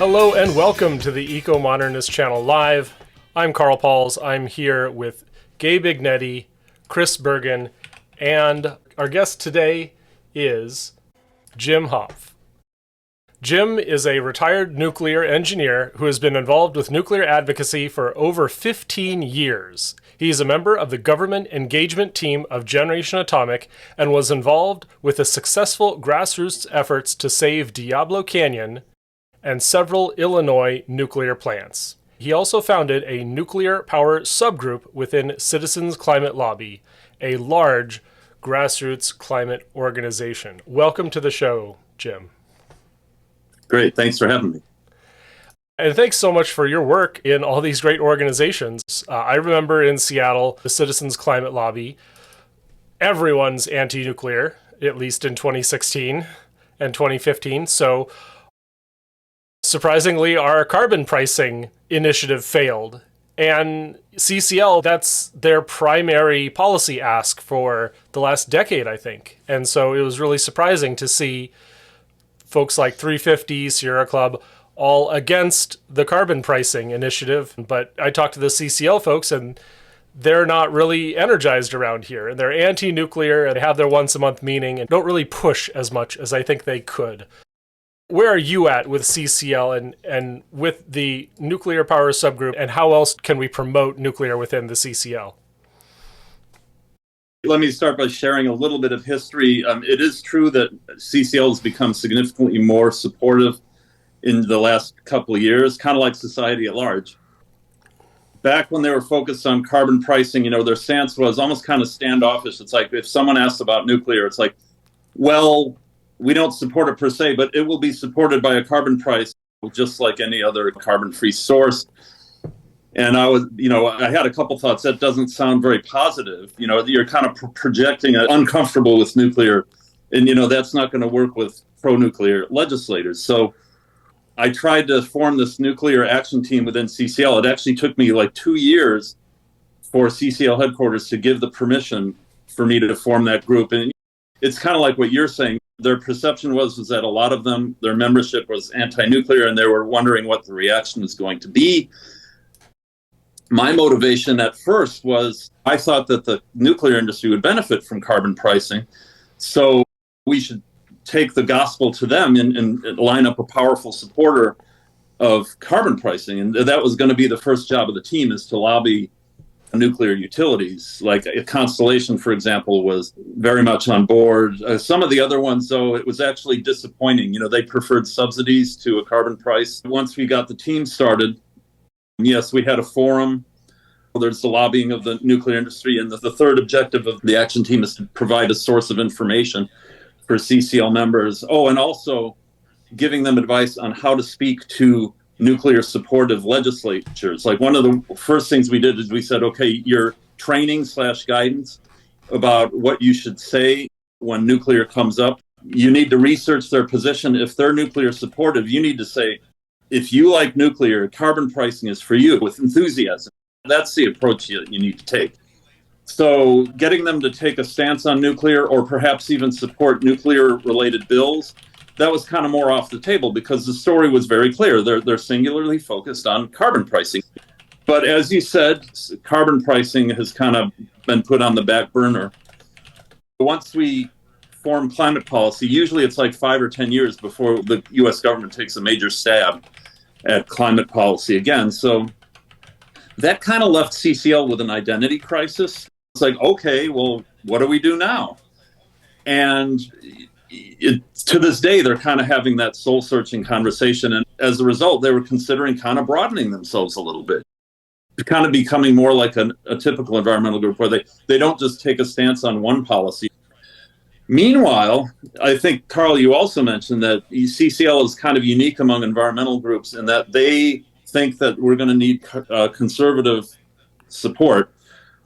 Hello and welcome to the Ecomodernist channel live. I'm Carl Pauls. I'm here with Gabe Ignetti, Chris Bergen, and our guest today is Jim Hopf. Jim is a retired nuclear engineer who has been involved with nuclear advocacy for over 15 years. He is a member of the government engagement team of Generation Atomic and was involved with the successful grassroots efforts to save Diablo Canyon and several Illinois nuclear plants. He also founded a nuclear power subgroup within Citizens Climate Lobby, a large grassroots climate organization. Welcome to the show, Jim. Great. Thanks for having me. And thanks so much for your work in all these great organizations. I remember in Seattle, the Citizens Climate Lobby, everyone's anti-nuclear, at least in 2016 and 2015. So surprisingly, our carbon pricing initiative failed. And CCL, that's their primary policy ask for the last decade, I think. And so it was really surprising to see folks like 350, Sierra Club, all against the carbon pricing initiative. But I talked to the CCL folks and they're not really energized around here. They're anti-nuclear and have their once a month meeting and don't really push as much as I think they could. Where are you at with CCL and with the nuclear power subgroup, and how else can we promote nuclear within the CCL? Let me start by sharing a little bit of history. It is true that CCL has become significantly more supportive in the last couple of years, kind of like society at large. Back when they were focused on carbon pricing, their stance was almost kind of standoffish. It's like if someone asks about nuclear, it's like, well, we don't support it per se, but it will be supported by a carbon price, just like any other carbon-free source. And I had a couple thoughts. That doesn't sound very positive. You're kind of projecting uncomfortable with nuclear, and that's not going to work with pro-nuclear legislators. So I tried to form this nuclear action team within CCL. It actually took me like 2 years for CCL headquarters to give the permission for me to form that group. And it's kind of like what you're saying. Their perception was that a lot of them, their membership was anti-nuclear, and they were wondering what the reaction was going to be. My motivation at first was I thought that the nuclear industry would benefit from carbon pricing. So we should take the gospel to them and line up a powerful supporter of carbon pricing. And that was going to be the first job of the team, is to lobby nuclear utilities. Like Constellation, for example, was very much on board. Some of the other ones, though, it was actually disappointing. They preferred subsidies to a carbon price. Once we got the team started, yes, we had a forum. There's the lobbying of the nuclear industry. And the third objective of the action team is to provide a source of information for CCL members. Oh, and also giving them advice on how to speak to nuclear supportive legislatures. Like one of the first things we did is we said, okay, your training/guidance about what you should say when nuclear comes up, you need to research their position. If they're nuclear supportive, you need to say, if you like nuclear, carbon pricing is for you, with enthusiasm. That's the approach you need to take. So getting them to take a stance on nuclear, or perhaps even support nuclear-related bills, that was kind of more off the table because the story was very clear. They're singularly focused on carbon pricing. But as you said, carbon pricing has kind of been put on the back burner. Once we form climate policy, usually it's like 5 or 10 years before the U.S. government takes a major stab at climate policy again. So that kind of left CCL with an identity crisis. It's like, okay, well, what do we do now? And to this day, they're kind of having that soul-searching conversation. And as a result, they were considering kind of broadening themselves a little bit, kind of becoming more like a typical environmental group where they don't just take a stance on one policy. Meanwhile, I think, Carl, you also mentioned that CCL is kind of unique among environmental groups in that they think that we're going to need conservative support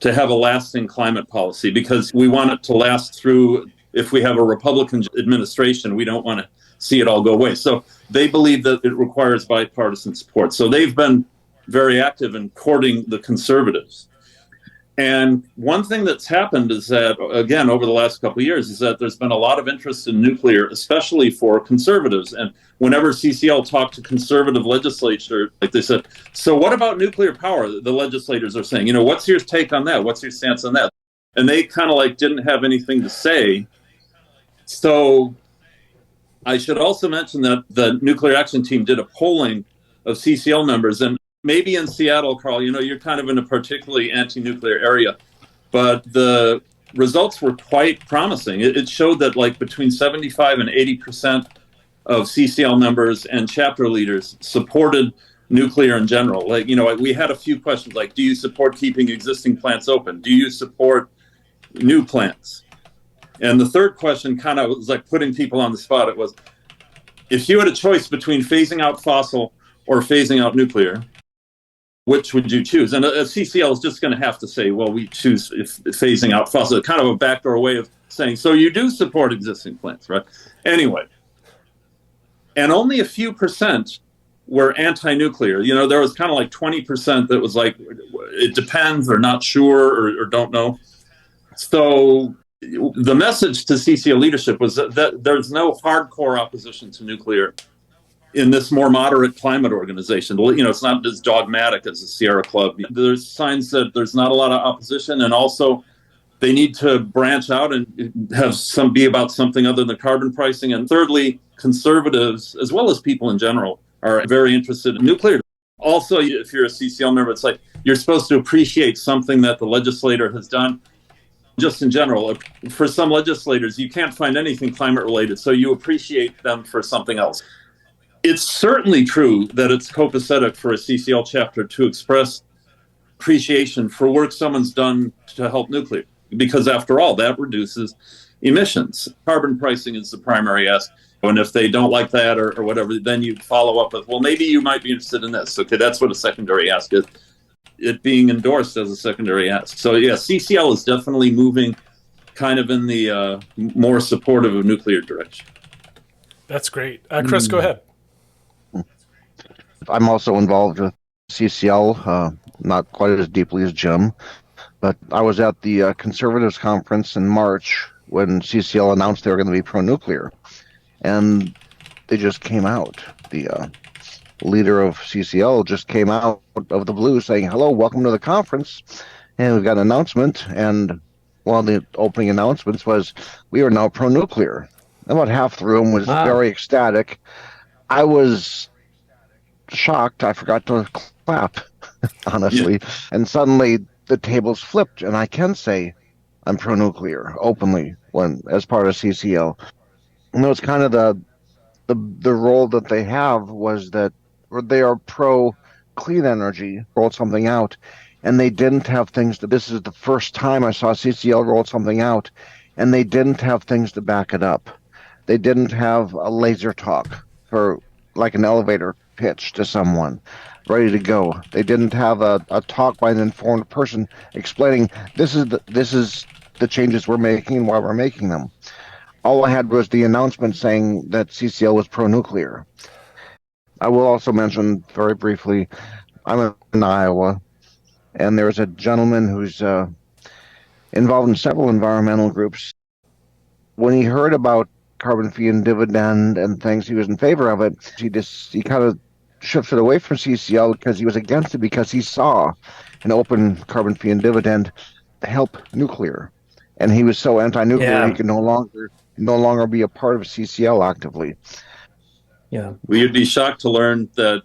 to have a lasting climate policy, because we want it to last through. If we have a Republican administration, we don't want to see it all go away. So they believe that it requires bipartisan support. So they've been very active in courting the conservatives. And one thing that's happened is that, again, over the last couple of years, is that there's been a lot of interest in nuclear, especially for conservatives. And whenever CCL talked to conservative legislature, like they said, so what about nuclear power? The legislators are saying, what's your take on that? What's your stance on that? And they kind of like didn't have anything to say. So I should also mention that the Nuclear Action Team did a polling of CCL members, and maybe in Seattle, Carl, you're kind of in a particularly anti-nuclear area, but the results were quite promising. It showed that like between 75 and 80% of CCL members and chapter leaders supported nuclear in general. Like, we had a few questions like, do you support keeping existing plants open? Do you support new plants? And the third question kind of was like putting people on the spot. It was, if you had a choice between phasing out fossil or phasing out nuclear, which would you choose? And a CCL is just going to have to say, well, we choose phasing out fossil. Kind of a backdoor way of saying, so you do support existing plants, right? Anyway, and only a few percent were anti-nuclear. There was kind of like 20% that was like, it depends, or not sure, or don't know. So the message to CCL leadership was that there's no hardcore opposition to nuclear in this more moderate climate organization. It's not as dogmatic as the Sierra Club. There's signs that there's not a lot of opposition, and also they need to branch out and have be about something other than carbon pricing. And thirdly, conservatives, as well as people in general, are very interested in nuclear. Also, if you're a CCL member, it's like you're supposed to appreciate something that the legislator has done. Just in general, for some legislators, you can't find anything climate related, so you appreciate them for something else. It's certainly true that it's copacetic for a CCL chapter to express appreciation for work someone's done to help nuclear, because after all, that reduces emissions. Carbon pricing is the primary ask. And if they don't like that or whatever, then you follow up with, well, maybe you might be interested in this. Okay, that's what a secondary ask is. It being endorsed as a secondary ask. So yeah, CCL is definitely moving kind of in the more supportive of nuclear direction. That's great. Chris, go ahead. I'm also involved with CCL, not quite as deeply as Jim, but I was at the Conservatives Conference in March when CCL announced they were going to be pro-nuclear, and they just came out. The leader of CCL just came out of the blue saying, hello, welcome to the conference, and we've got an announcement, and one of the opening announcements was, we are now pro-nuclear. About half the room was very ecstatic. I was shocked. I forgot to clap, honestly. Yeah. And suddenly the tables flipped, and I can say I'm pro-nuclear openly as part of CCL. And it was kind of the role that they have was that they are pro-clean energy, rolled something out, and they didn't have things this is the first time I saw CCL roll something out, and they didn't have things to back it up. They didn't have a laser talk for like an elevator pitch to someone ready to go. They didn't have a talk by an informed person explaining this is the changes we're making and why we're making them. All I had was the announcement saying that CCL was pro-nuclear. I will also mention very briefly, I'm in Iowa, and there's a gentleman who's involved in several environmental groups. When he heard about carbon fee and dividend and things, he was in favor of it. He kind of shifted away from CCL because he was against it, because he saw an open carbon fee and dividend help nuclear, and he was so anti-nuclear he could no longer be a part of CCL actively. Yeah, well, you'd be shocked to learn that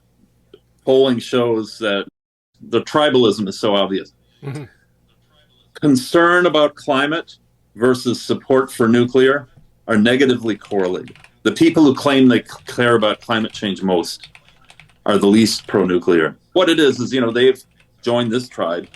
polling shows that the tribalism is so obvious. Mm-hmm. Concern about climate versus support for nuclear are negatively correlated. The people who claim they care about climate change most are the least pro-nuclear. What it is, they've joined this tribe.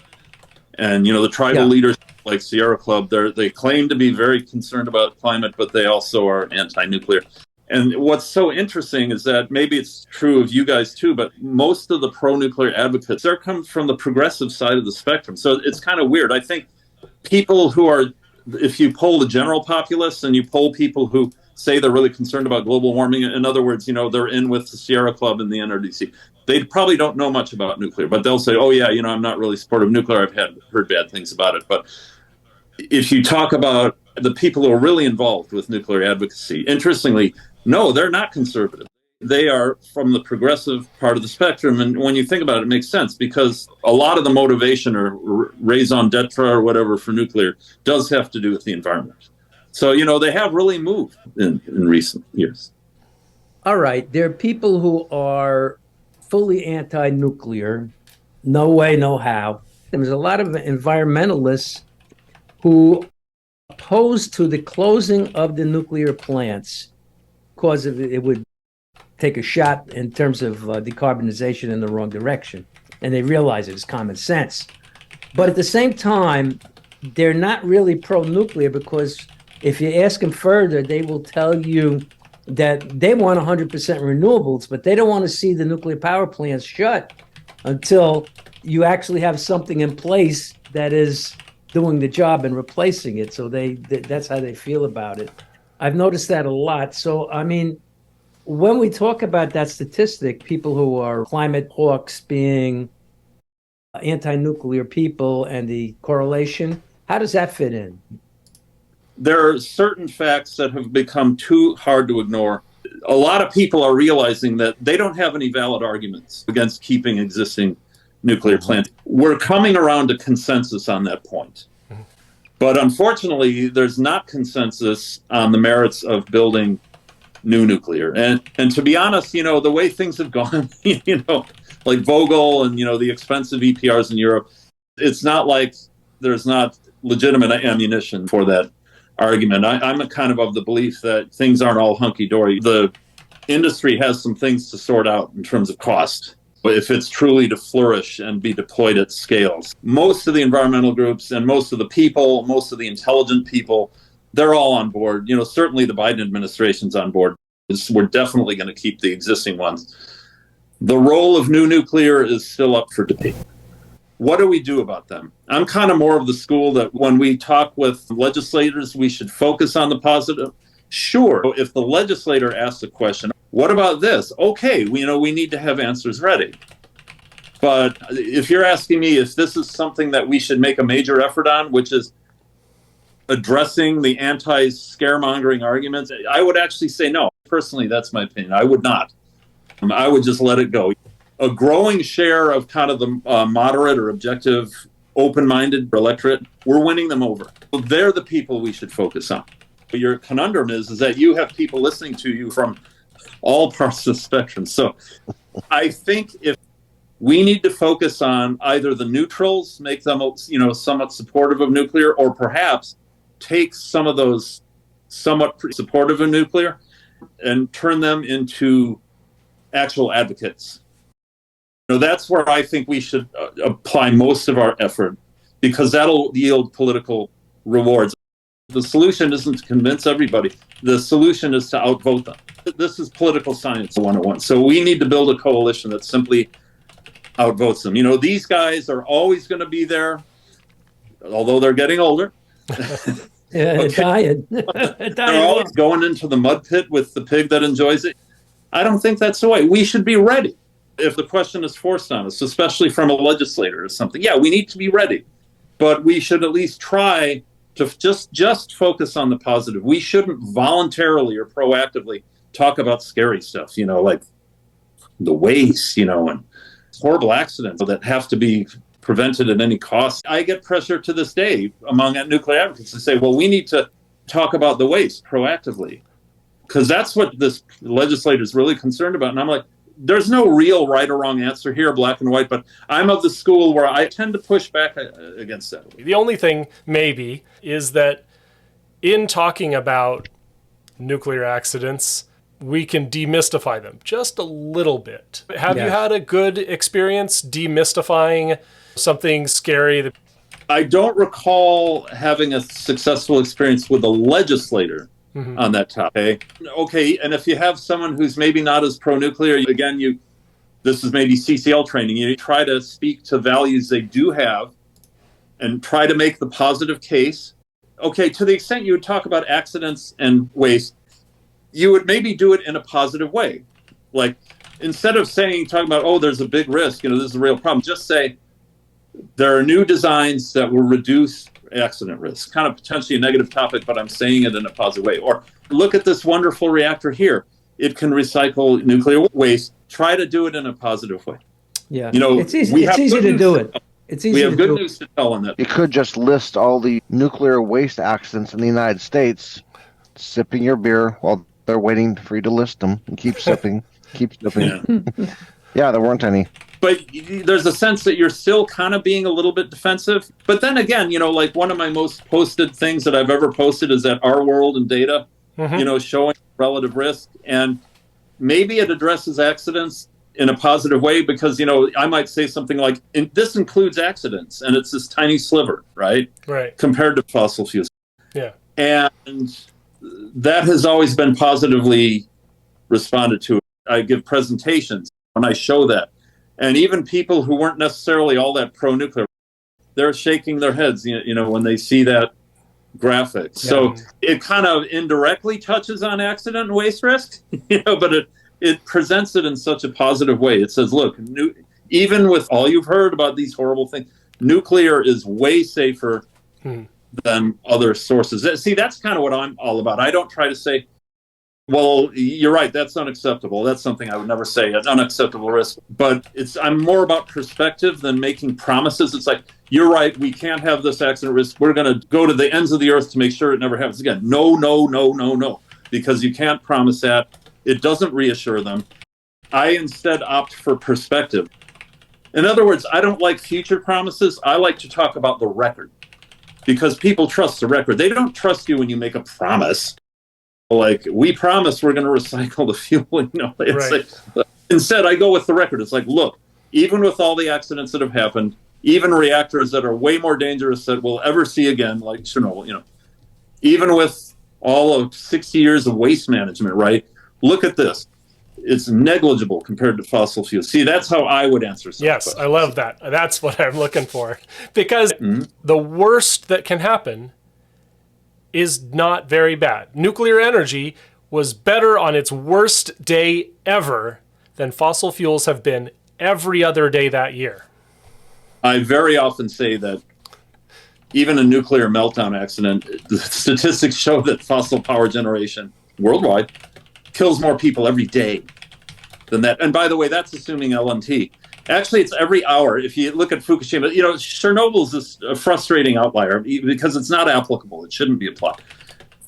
And, the tribal leaders like Sierra Club, they claim to be very concerned about climate, but they also are anti-nuclear. And what's so interesting is that maybe it's true of you guys too, but most of the pro-nuclear advocates, they're come from the progressive side of the spectrum. So it's kind of weird. I think people who are, if you poll the general populace and you poll people who say they're really concerned about global warming, in other words, they're in with the Sierra Club and the NRDC, They probably don't know much about nuclear, but they'll say, oh, yeah, I'm not really supportive of nuclear. I've heard bad things about it. But if you talk about the people who are really involved with nuclear advocacy, interestingly, no, they're not conservative. They are from the progressive part of the spectrum. And when you think about it, it makes sense because a lot of the motivation or raison d'etre or whatever for nuclear does have to do with the environment. So, they have really moved in recent years. All right. There are people who are fully anti-nuclear, no way, no how. And there's a lot of environmentalists who opposed to the closing of the nuclear plants because it would take a shot in terms of decarbonization in the wrong direction. And they realize it's common sense. But at the same time, they're not really pro-nuclear because if you ask them further, they will tell you that they want 100% renewables, but they don't want to see the nuclear power plants shut until you actually have something in place that is doing the job and replacing it. So that's how they feel about it. I've noticed that a lot. So, I mean, when we talk about that statistic, people who are climate hawks being anti-nuclear people and the correlation, how does that fit in? There are certain facts that have become too hard to ignore. A lot of people are realizing that they don't have any valid arguments against keeping existing nuclear plants. We're coming around to consensus on that point. But unfortunately, there's not consensus on the merits of building new nuclear. And to be honest, the way things have gone, like Vogel and, the expensive EPRs in Europe, it's not like there's not legitimate ammunition for that argument. I'm kind of the belief that things aren't all hunky-dory. The industry has some things to sort out in terms of cost, if it's truly to flourish and be deployed at scales. Most of the environmental groups and most of the people, most of the intelligent people, they're all on board. Certainly the Biden administration's on board. We're definitely going to keep the existing ones. The role of new nuclear is still up for debate. What do we do about them? I'm kind of more of the school that when we talk with legislators, we should focus on the positive. Sure, if the legislator asks a question, what about this? Okay, we need to have answers ready. But if you're asking me if this is something that we should make a major effort on, which is addressing the anti-scaremongering arguments, I would actually say no. Personally, that's my opinion. I would not. I would just let it go. A growing share of kind of the moderate or objective, open-minded electorate, we're winning them over. They're the people we should focus on. Your conundrum is that you have people listening to you from all parts of the spectrum. So I think if we need to focus on either the neutrals, make them somewhat supportive of nuclear, or perhaps take some of those somewhat supportive of nuclear and turn them into actual advocates. That's where I think we should apply most of our effort, because that'll yield political rewards. The solution isn't to convince everybody. The solution is to outvote them. This is political science 101. So we need to build a coalition that simply outvotes them. These guys are always going to be there, although they're getting older. Dying. They're always going into the mud pit with the pig that enjoys it. I don't think that's the way. We should be ready. If the question is forced on us, especially from a legislator or something, we need to be ready. But we should at least try to just focus on the positive. We shouldn't voluntarily or proactively talk about scary stuff, like the waste, and horrible accidents that have to be prevented at any cost. I get pressure to this day among nuclear advocates to say, well, we need to talk about the waste proactively, because that's what this legislator is really concerned about. And I'm like, there's no real right or wrong answer here, black and white, but I'm of the school where I tend to push back against that. The only thing, maybe, is that in talking about nuclear accidents, we can demystify them just a little bit. Have you had a good experience demystifying something scary? I don't recall having a successful experience with a legislator on that topic. Okay, and if you have someone who's maybe not as pro-nuclear, again, this is maybe CCL training. You try to speak to values they do have and try to make the positive case. Okay, to the extent you would talk about accidents and waste, you would maybe do it in a positive way. Like, instead of talking about, oh, there's a big risk, this is a real problem, just say there are new designs that will reduce accident risk. Kind of potentially a negative topic, but I'm saying it in a positive way. Or look at this wonderful reactor here. It can recycle nuclear waste. Try to do it in a positive way. Yeah, it's easy. It's easy to do it. It's easy. We have good news to tell on that. You could just list all the nuclear waste accidents in the United States, sipping your beer while they're waiting for you to list them, and keep sipping, keep sipping. Yeah, there weren't any. But there's a sense that you're still kind of being a little bit defensive. But then again, like one of my most posted things that I've ever posted is that Our World in Data, showing relative risk. And maybe it addresses accidents in a positive way because, I might say something like, this includes accidents, and it's this tiny sliver, right? Right. Compared to fossil fuels. Yeah. And that has always been positively responded to. I give presentations when I show that. And even people who weren't necessarily all that pro-nuclear, they're shaking their heads, when they see that graphic. Yeah. So it kind of indirectly touches on accident and waste risk, but it presents it in such a positive way. It says, look, even with all you've heard about these horrible things, nuclear is way safer than other sources. See, that's kind of what I'm all about. I don't try to say, well, you're right, that's unacceptable. That's something I would never say, an unacceptable risk. But I'm more about perspective than making promises. It's like, you're right, we can't have this accident risk. We're going to go to the ends of the earth to make sure it never happens again. No, because you can't promise that. It doesn't reassure them. I instead opt for perspective. In other words, I don't like future promises. I like to talk about the record because people trust the record. They don't trust you when you make a promise. Like, we promise we're going to recycle the fuel. It's right. Like, instead, I go with the record. It's like, look, even with all the accidents that have happened, even reactors that are way more dangerous that we'll ever see again, like Chernobyl, even with all of 60 years of waste management, right? Look at this. It's negligible compared to fossil fuels. See, that's how I would answer something. Yes, I love that. That's what I'm looking for. Because the worst that can happen is not very bad. Nuclear energy was better on its worst day ever than fossil fuels have been every other day that year. I very often say that even a nuclear meltdown accident, the statistics show that fossil power generation worldwide kills more people every day than that. And by the way, that's assuming LNT. Actually, it's every hour. If you look at Fukushima, Chernobyl's this frustrating outlier because it's not applicable. It shouldn't be applied.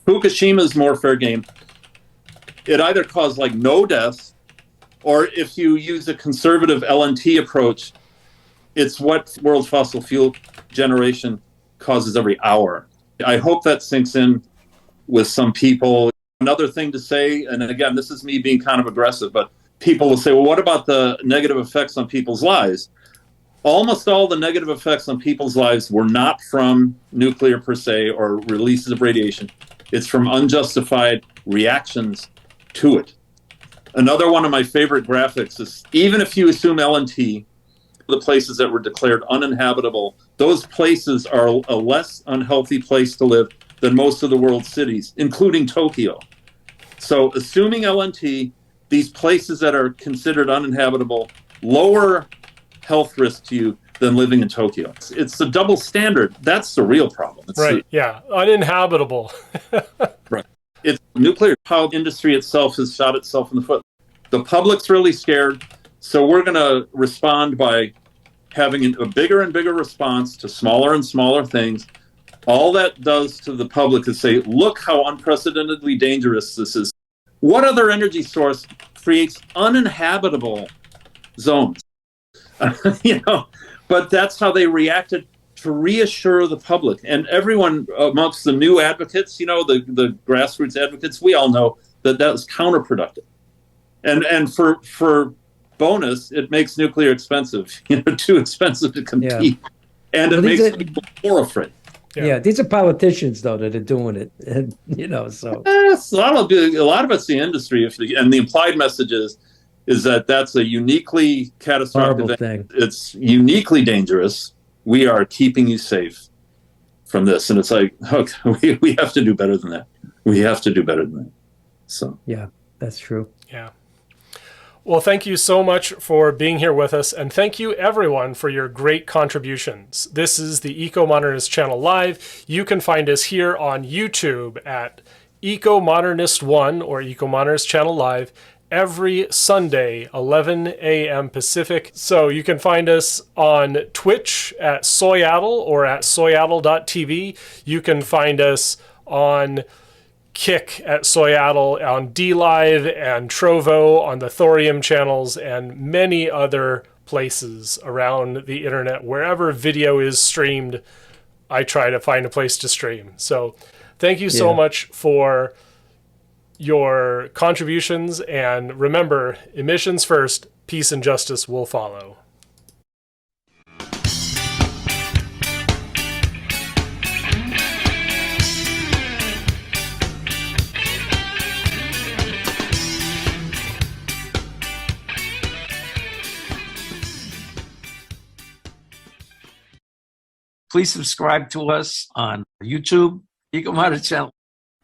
Fukushima is more fair game. It either caused no deaths, or if you use a conservative LNT approach, it's what world fossil fuel generation causes every hour. I hope that sinks in with some people. Another thing to say, and again, this is me being kind of aggressive, but people will say, well, what about the negative effects on people's lives? Almost all the negative effects on people's lives were not from nuclear per se or releases of radiation. It's from unjustified reactions to it. Another one of my favorite graphics is, even if you assume LNT, the places that were declared uninhabitable, those places are a less unhealthy place to live than most of the world's cities, including Tokyo. So assuming LNT, these places that are considered uninhabitable, lower health risk to you than living in Tokyo. It's the double standard. That's the real problem. Yeah, uninhabitable. Right. It's nuclear power industry itself has shot itself in the foot. The public's really scared, so we're going to respond by having a bigger and bigger response to smaller and smaller things. All that does to the public is say, look how unprecedentedly dangerous this is. What other energy source creates uninhabitable zones? But that's how they reacted to reassure the public. And everyone amongst the new advocates, the grassroots advocates, we all know that was counterproductive. And for bonus, it makes nuclear expensive, too expensive to compete. Yeah. And it makes people more afraid. Yeah, these are politicians, though, that are doing it, so. A lot of it's the industry, and the implied message is that that's a uniquely catastrophic event. Thing. It's uniquely dangerous. We are keeping you safe from this. And it's like, okay, we have to do better than that. We have to do better than that. So. Yeah, that's true. Yeah. Well, thank you so much for being here with us, and thank you everyone for your great contributions. This is the Ecomodernist channel live. You can find us here on YouTube at Ecomodernist 1 or Ecomodernist channel live every Sunday, 11 a.m. Pacific. So you can find us on Twitch at Soyaddle or at soyaddle.tv. You can find us on Kick at Soyaddle, on DLive and Trovo, on the Thorium channels, and many other places around the internet. Wherever video is streamed, I try to find a place to stream. So thank you so much for your contributions, and remember, emissions first, peace and justice will follow. Please subscribe to us on YouTube, Ecomodernist channel.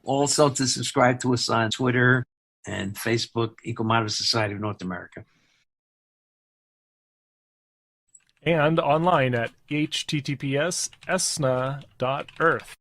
Also to subscribe to us on Twitter and Facebook, Ecomodernist Society of North America. And online at https://esna.earth.